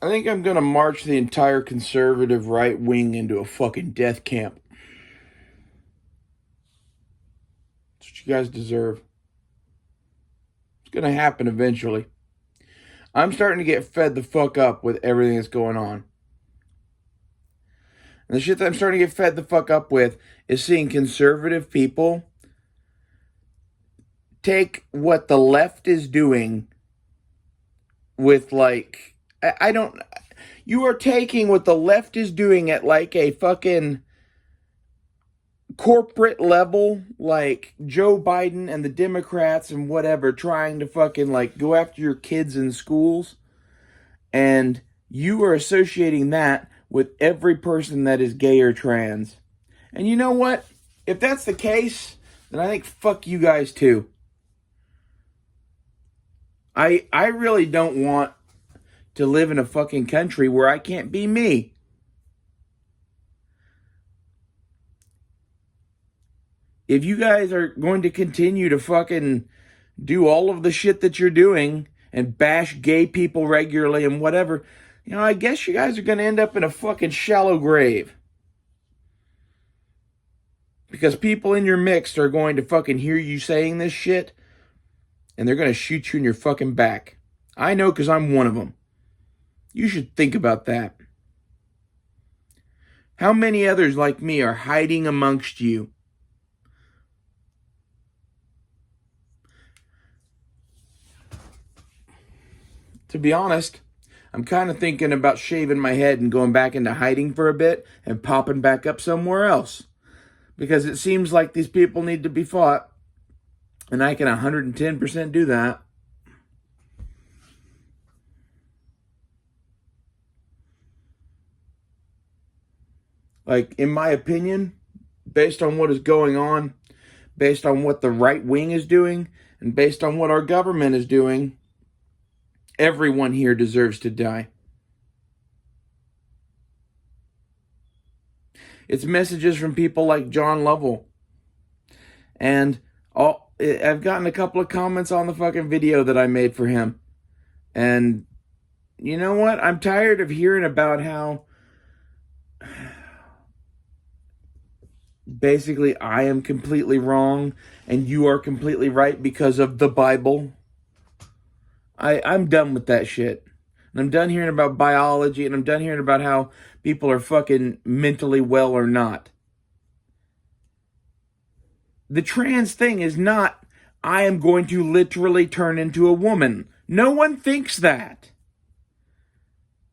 I think I'm going to march the entire conservative right wing into a fucking death camp. That's what you guys deserve. It's going to happen eventually. I'm starting to get fed the fuck up with everything that's going on. And the shit that I'm starting to get fed the fuck up with is seeing conservative people take what the left is doing with, like, I don't, you are taking what the left is doing at like a fucking corporate level, like Joe Biden and the Democrats and whatever, trying to fucking like go after your kids in schools, and you are associating that with every person that is gay or trans. And you know what? If that's the case, then I think fuck you guys too. I really don't want to live in a fucking country where I can't be me. If you guys are going to continue to fucking do all of the shit that you're doing and bash gay people regularly and whatever, I guess you guys are going to end up in a fucking shallow grave. Because people in your mix are going to fucking hear you saying this shit, and they're going to shoot you in your fucking back. I know, because I'm one of them. You should think about that. How many others like me are hiding amongst you? To be honest, I'm kind of thinking about shaving my head and going back into hiding for a bit and popping back up somewhere else. Because it seems like these people need to be fought. And I can 110% do that. Like, in my opinion, based on what is going on, based on what the right wing is doing, and based on what our government is doing, everyone here deserves to die. It's messages from people like John Lovell. And I've gotten a couple of comments on the fucking video that I made for him. And you know what? I'm tired of hearing about how basically I am completely wrong and you are completely right because of the Bible. I'm done with that shit. And I'm done hearing about biology, and I'm done hearing about how people are fucking mentally well or not. The trans thing is not, I am going to literally turn into a woman. No one thinks that.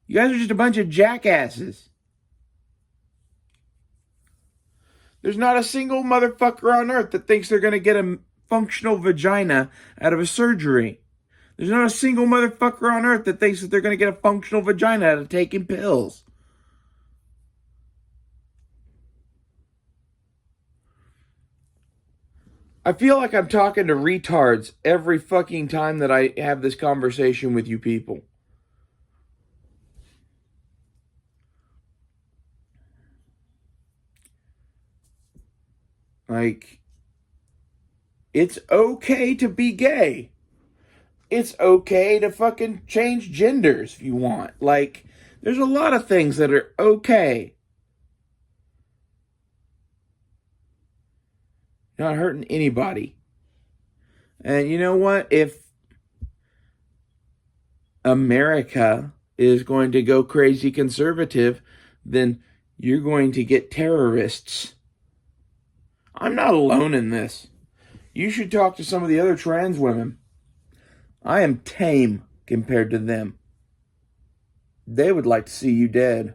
You guys are just a bunch of jackasses. There's not a single motherfucker on earth that thinks they're going to get a functional vagina out of a surgery. There's not a single motherfucker on earth that thinks that they're going to get a functional vagina out of taking pills. I feel like I'm talking to retards every fucking time that I have this conversation with you people. Like, it's okay to be gay. It's okay to fucking change genders if you want. Like, there's a lot of things that are okay. You're not hurting anybody. And you know what? If America is going to go crazy conservative, then you're going to get terrorists. I'm not alone in this. You should talk to some of the other trans women. I am tame compared to them. They would like to see you dead.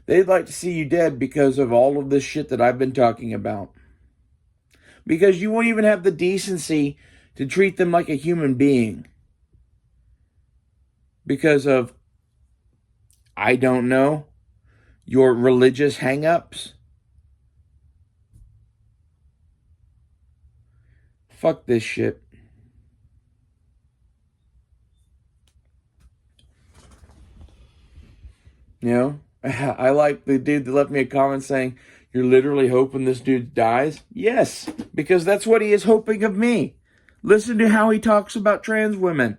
They'd like to see you dead because of all of this shit that I've been talking about. Because you won't even have the decency to treat them like a human being. Because of, I don't know, your religious hang-ups. Fuck this shit. I like the dude that left me a comment saying, you're literally hoping this dude dies? Yes, because that's what he is hoping of me. Listen to how he talks about trans women.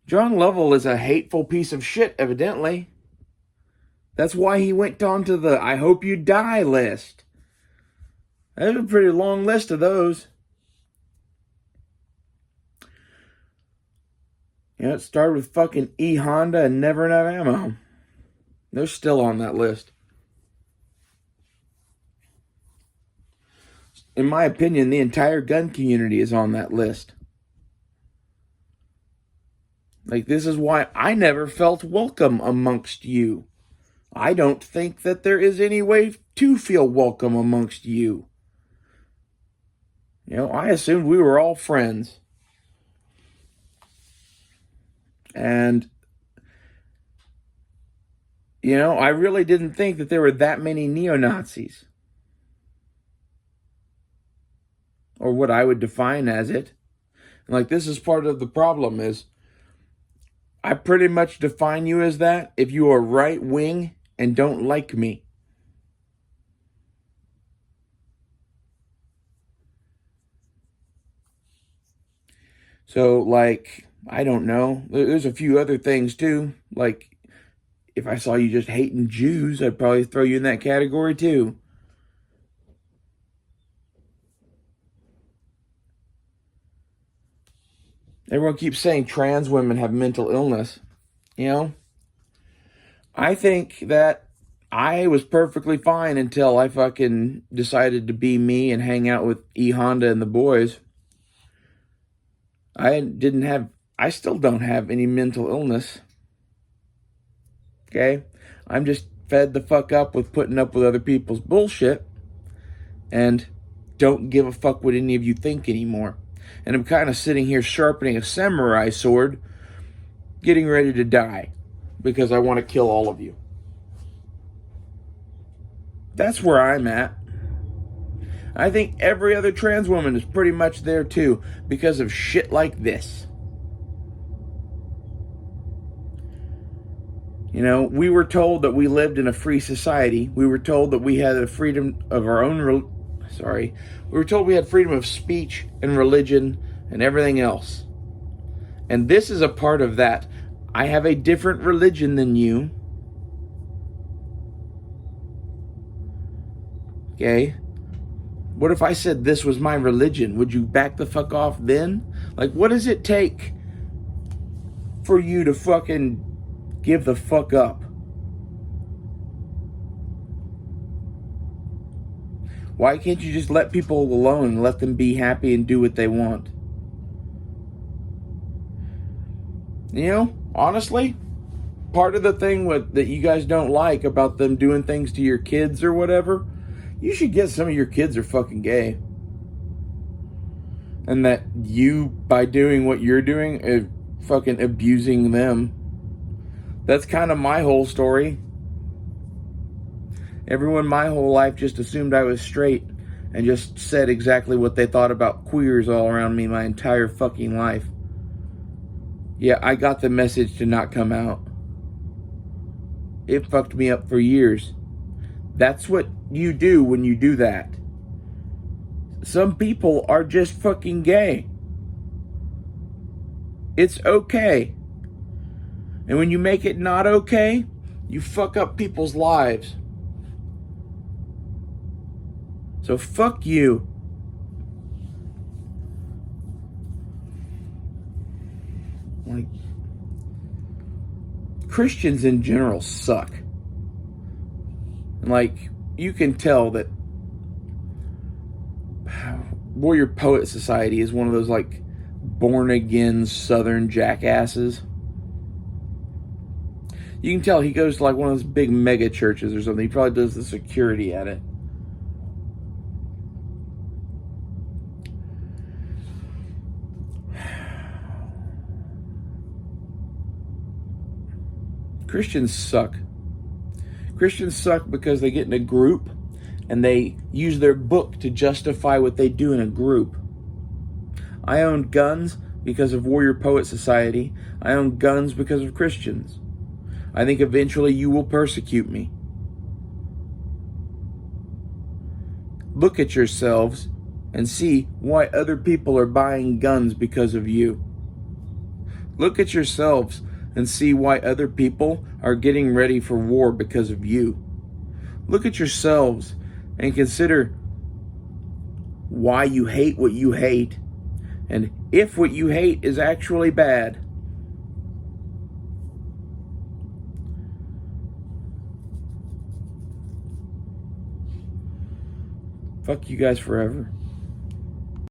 John Lovell is a hateful piece of shit, evidently. That's why he went on to the I hope you die list. There's a pretty long list of those. You know, it started with fucking E Honda and Never Enough Ammo. They're still on that list. In my opinion, the entire gun community is on that list. Like, this is why I never felt welcome amongst you. I don't think that there is any way to feel welcome amongst you. You know, I assumed we were all friends. And, you know, I really didn't think that there were that many neo-Nazis. Or what I would define as it. And like, this is part of the problem is, I pretty much define you as that if you are right-wing and don't like me. So, like, I don't know. There's a few other things, too. Like, if I saw you just hating Jews, I'd probably throw you in that category, too. Everyone keeps saying trans women have mental illness. You know? I think that I was perfectly fine until I fucking decided to be me and hang out with E Honda and the boys. I still don't have any mental illness. Okay? I'm just fed the fuck up with putting up with other people's bullshit and don't give a fuck what any of you think anymore. And I'm kind of sitting here sharpening a samurai sword, getting ready to die because I want to kill all of you. That's where I'm at. I think every other trans woman is pretty much there too because of shit like this. You know, we were told that we lived in a free society. We were told that we had a freedom of our own... We were told we had freedom of speech and religion and everything else. And this is a part of that. I have a different religion than you. Okay? What if I said this was my religion? Would you back the fuck off then? Like, what does it take for you to fucking give the fuck up? Why can't you just let people alone and let them be happy and do what they want? You know, honestly, part of the thing that you guys don't like about them doing things to your kids or whatever, you should get some of your kids are fucking gay. And that you, by doing what you're doing, are fucking abusing them. That's kind of my whole story. Everyone my whole life just assumed I was straight and just said exactly what they thought about queers all around me my entire fucking life. Yeah, I got the message to not come out. It fucked me up for years. That's what you do when you do that. Some people are just fucking gay. It's okay. And when you make it not okay, you fuck up people's lives. So fuck you. Like, Christians in general suck. Like, you can tell that Warrior Poet Society is one of those, like, born-again southern jackasses. You can tell he goes to, like, one of those big mega churches or something. He probably does the security at it. Christians suck. Christians suck because they get in a group and they use their book to justify what they do in a group. I own guns because of Warrior Poet Society. I own guns because of Christians. I think eventually you will persecute me. Look at yourselves and see why other people are buying guns because of you. Look at yourselves and see why other people are getting ready for war because of you. Look at yourselves and consider why you hate what you hate, and if what you hate is actually bad. Fuck you guys forever.